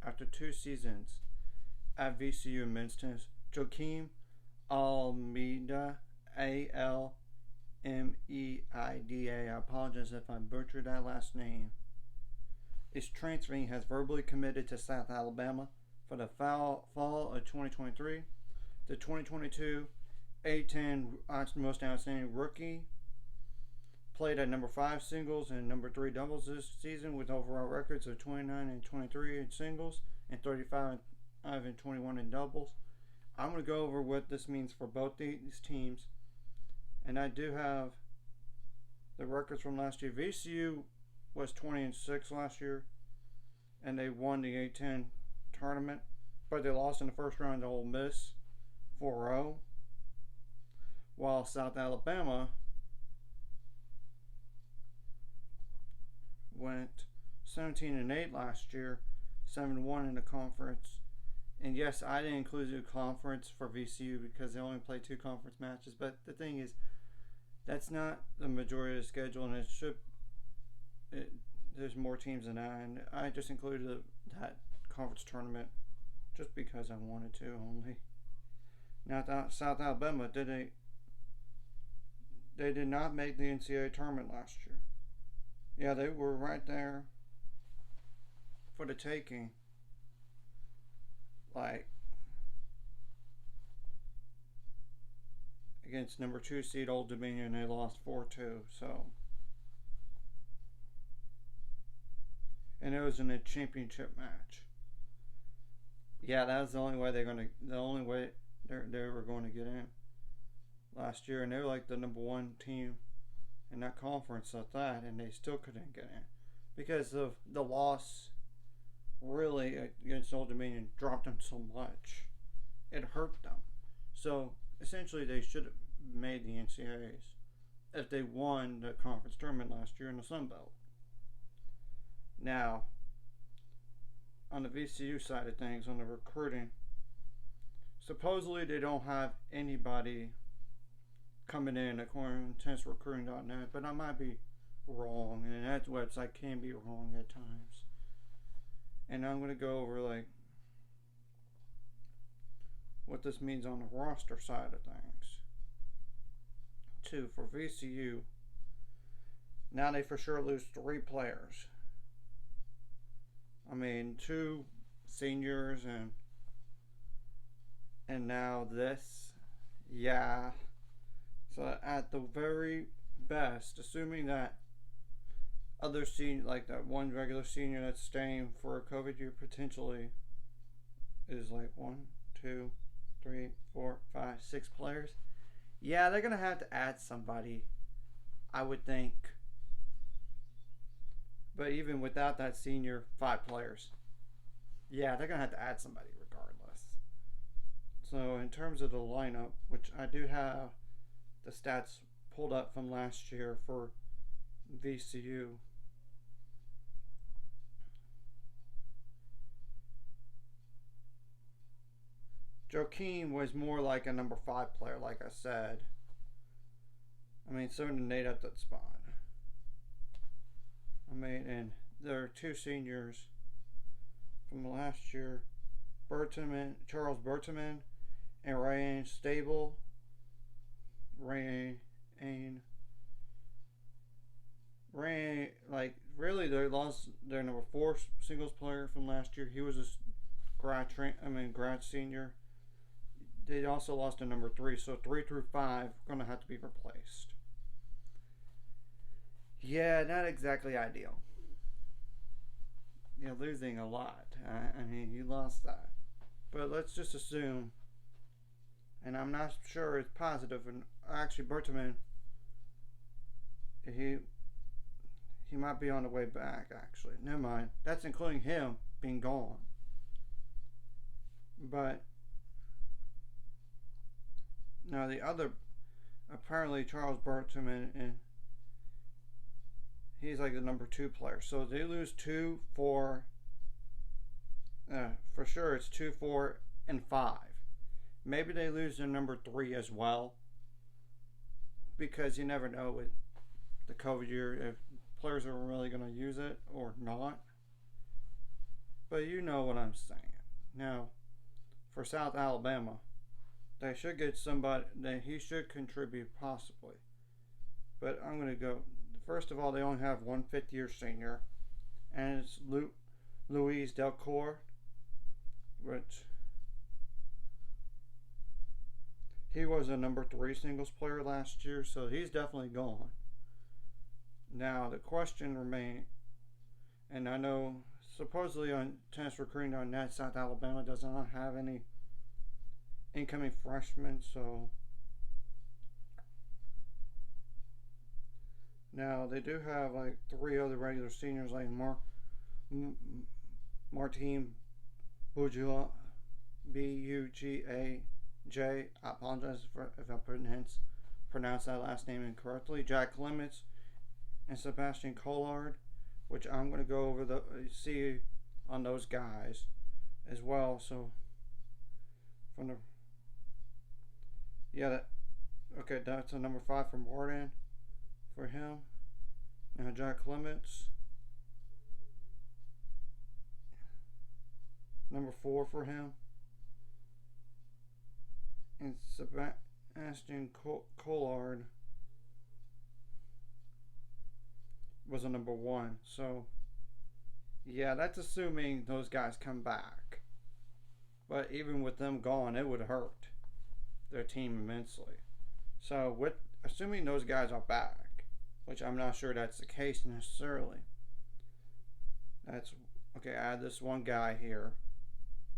after 2 seasons at VCU men's tennis. Joaquim Almeida, Almeida. I apologize if I butchered that last name. Is transferring, has verbally committed to South Alabama for the fall of 2023. The 2022 A10 Most Outstanding Rookie played at number 5 singles and number 3 doubles this season with overall records of 29 and 23 in singles and 35 and 21 in doubles. I'm going to go over what this means for both these teams, and I do have the records from last year. VCU was 20 and 6 last year, and they won the A10 tournament, but they lost in the first round to Ole Miss 4-0, while South Alabama went 17 and 8 last year, 7-1 in the conference. And yes, I didn't include the conference for VCU because they only play 2 conference matches. But the thing is, that's not the majority of the schedule, and there's more teams than that. And I just included that conference tournament just because I wanted to only. Now, South Alabama, they did not make the NCAA tournament last year. Yeah, they were right there for the taking. Like, against number 2 seed Old Dominion, they lost 4-2. So, and it was in a championship match. Yeah, that was the only way they were going to get in last year, and they were like the number 1 team in that conference at that, and they still couldn't get in because of the loss. Really, against Old Dominion, dropped them so much. It hurt them. So, essentially, they should have made the NCAAs if they won the conference tournament last year in the Sun Belt. Now, on the VCU side of things, on the recruiting, supposedly they don't have anybody coming in according to tennisrecruiting.net, but I might be wrong, and that website can be wrong at times. And I'm going to go over what this means on the roster side of things. Too, for VCU, now they for sure lose 3 players. I mean, 2 seniors and now this. Yeah. So at the very best, assuming that other senior, like that one regular senior that's staying for a COVID year potentially is like 1, 2, 3, 4, 5, 6 players. Yeah, they're gonna have to add somebody, I would think. But even without that senior, 5 players. Yeah, they're gonna have to add somebody regardless. So in terms of the lineup, which I do have the stats pulled up from last year for VCU. Joaquim was more like a number 5 player, like I said. I mean, 7 and 8 at that spot. I mean, and there are 2 seniors from last year, Charles Berteman and Ryan Stable. Like, really, they lost their number 4 singles player from last year. He was a grad senior. They also lost a number 3, so 3 through 5 are going to have to be replaced. Yeah, not exactly ideal. You're losing a lot. I mean, you lost that. But let's just assume, and I'm not sure it's positive, and actually Berteman, he might be on the way back, actually. Never mind. That's including him being gone. But now the other, apparently Charles Berteman, and he's like the number 2 player. So they lose 2, 4, for sure it's 2, 4, and 5. Maybe they lose their number 3 as well, because you never know with the COVID year if players are really going to use it or not. But you know what I'm saying. Now, for South Alabama, they should get somebody that he should contribute possibly. But I'm going to go. First of all, they only have one fifth-year senior, and it's Luis Delcourt, which he was a number 3 singles player last year, so he's definitely gone. Now the question remains, and I know supposedly on tennis recruiting.net, South Alabama does not have any incoming freshmen, so now they do have like 3 other regular seniors, like Martin Bujaj, Bujaj. I apologize if I pronounced that last name incorrectly. Jack Clements and Sebastian Collard, which I'm going to go over the see on those guys as well. So from the that's a number 5 from Warden for him. Now Jack Clements, number 4 for him, and Sebastian Collard was a number 1. So yeah, that's assuming those guys come back. But even with them gone, it would hurt their team immensely. So with assuming those guys are back, which I'm not sure that's the case necessarily. That's okay. Add this one guy here.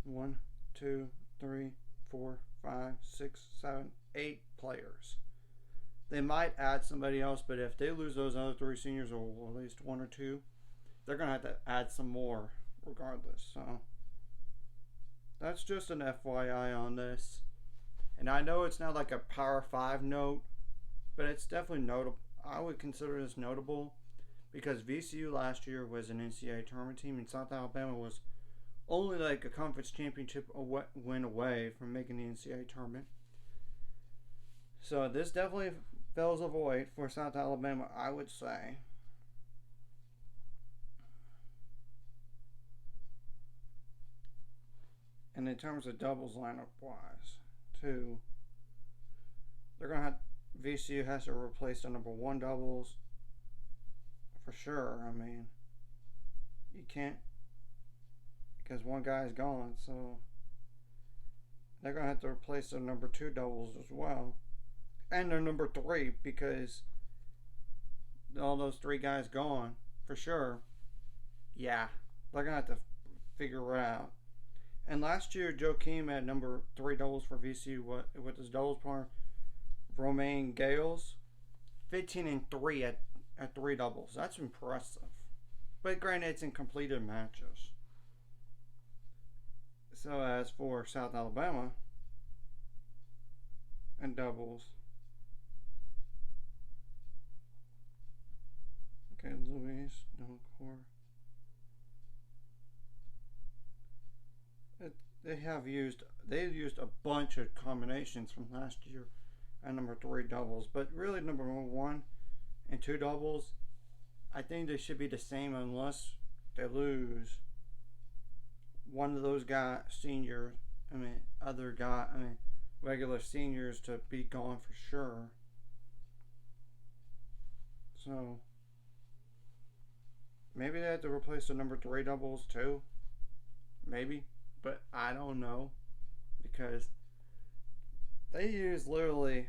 1, 2, 3, 4, 5, 6, 7, 8 players. They might add somebody else, but if they lose those other 3 seniors, or at least 1 or 2, they're going to have to add some more regardless. So that's just an FYI on this. And I know it's not like a Power 5 note, but it's definitely notable. I would consider this notable because VCU last year was an NCAA tournament team, and South Alabama was only like a conference championship win away from making the NCAA tournament. So this definitely fills a void for South Alabama, I would say. And in terms of doubles lineup wise, too, they're going to have VCU has to replace the number 1 doubles for sure. I mean, you can't, because one guy's gone, so they're going to have to replace their number 2 doubles as well, and their number 3, because all those 3 guys gone for sure. Yeah, they're going to have to figure it out. And last year, Joaquim had number 3 doubles for VCU with his doubles partner, Romain Gales, 15-3 at 3 doubles. That's impressive. But granted, it's in completed matches. So as for South Alabama and doubles, okay, Luis Delcourt. They've used a bunch of combinations from last year and number 3 doubles, but really number 1 and 2 doubles, I think they should be the same unless they lose one of those regular seniors to be gone for sure. So maybe they have to replace the number 3 doubles too. Maybe. But I don't know, because they use literally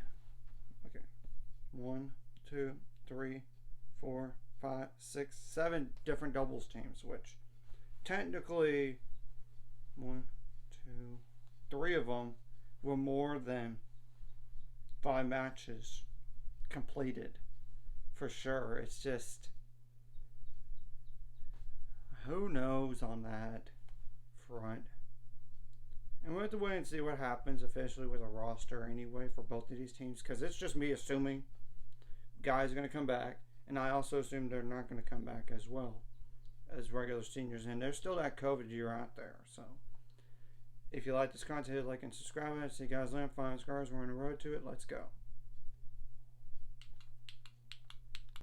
1, 2, 3, 4, 5, 6, 7 different doubles teams, which technically 1, 2, 3 of them were more than 5 matches completed for sure. It's just, who knows on that front. And we'll have to wait and see what happens officially with a roster anyway for both of these teams, because it's just me assuming guys are going to come back, and I also assume they're not going to come back as well as regular seniors, and there's still that COVID year out there. So if you like this content, hit like and subscribe. See you guys later. Final scars, we're on the road to it. Let's go.